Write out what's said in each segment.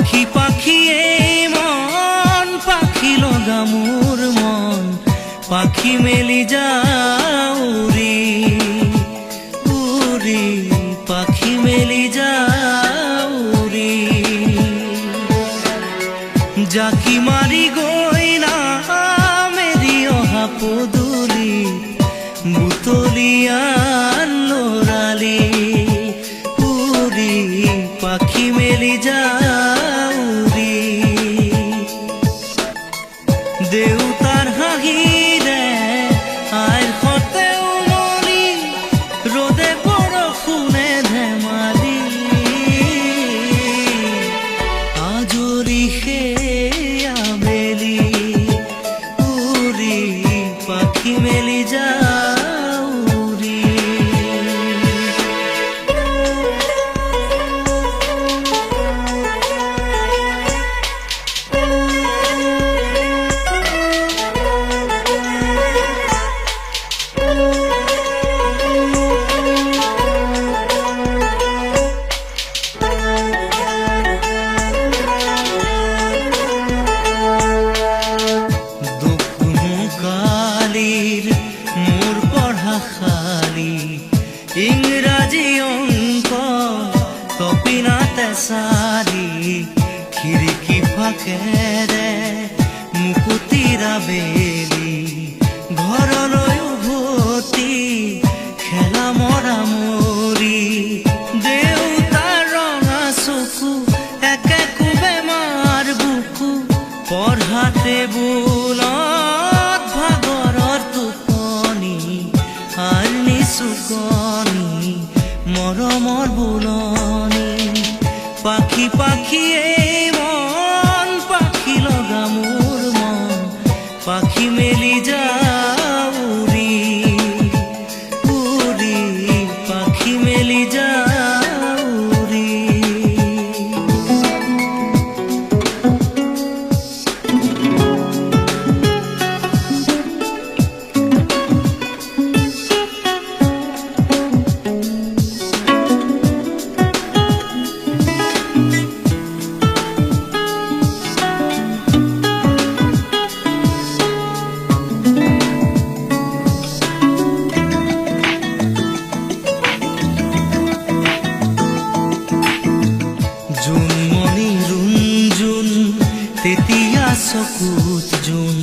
পাখি পাখি এই মন, পাখি লগা মোৰ মন, পাখি মেলি যাও উৰি উৰি, পাখি মেলি যাও উৰি। জাকি মাৰি গৈ না মেলি অহা পদূলি, বুটলিয়ান লৰালি উৰি, পাখি মেলি যাও উৰি। দেউতাৰ হাঁহিৰে আইৰ সতে উমলি, ৰ'দে বৰষুণে ধেমালি, আজৰি সেই আবেলি উৰি, পাখি মেলি যাও উৰি। মোৰ পঢ়া খালি ইংৰাজী অংক, তপিনাতে চাৰি, খিৰিকী ফাকেৰে মুকুতিৰা বেলি, ঘৰলৈ উভতি খেলা মৰা মৰি। দেউতাৰ ৰঙা চকু, একে কোবে মাৰ বুকু, পঢ়া টেবুলত ভাগৰৰ টোপনি, আৰ নিচুকনি মৰমৰ বুলনি। পাখি পাখি এই মন, পাখি লগা মোৰ মন, পাখি মেলি যাও উৰি উৰি, পাখি মেলি যাও উৰি। জোনমণি ৰুণজোন, তেতিয়া চকুত জোন,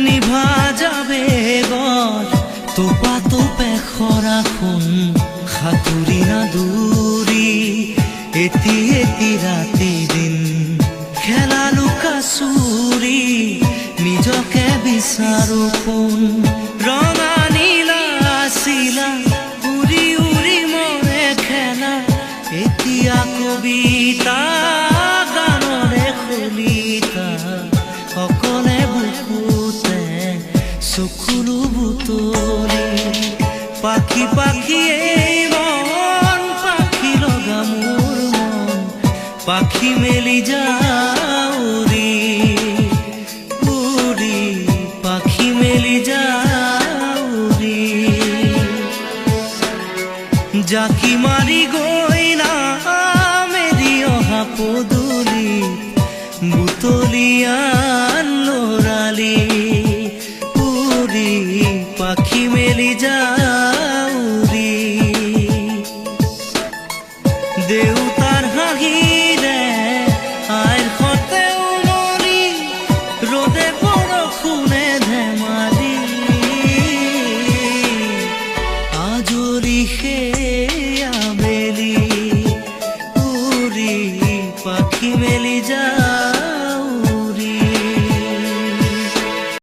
নিভা যাবে গল তোপা তোপে খৰাখোন, সাঁতুৰি নাদুৰি এটি এটি ৰাতি দিন, খেলা লুকা চুৰি নিজকে বিচাৰো কোন। ৰঙা নীলা চিলা উৰি উৰি মৰে খেলা, এতিয়া কবিতা গানৰে খলিতা, অকলে বুকুতে চকুলো বুটলি। পাখি পাখি এই মন, পাখি লগা মোৰ মন, পাখি মেলি যাও উৰি উৰি, পাখি মেলি যাও উৰি। জাকি মাৰি গৈ না মেলি অহা পদূলি, বুটলিয়ান লৰালি উৰি, পাখি মেলি যাও উৰি। দেউতাৰ হাঁহিৰে আইৰ সতে উমলি, ৰ'দে বৰষুণে ধেমালি, আজৰি সেই আবেলি উৰি, পাখি মেলি যাও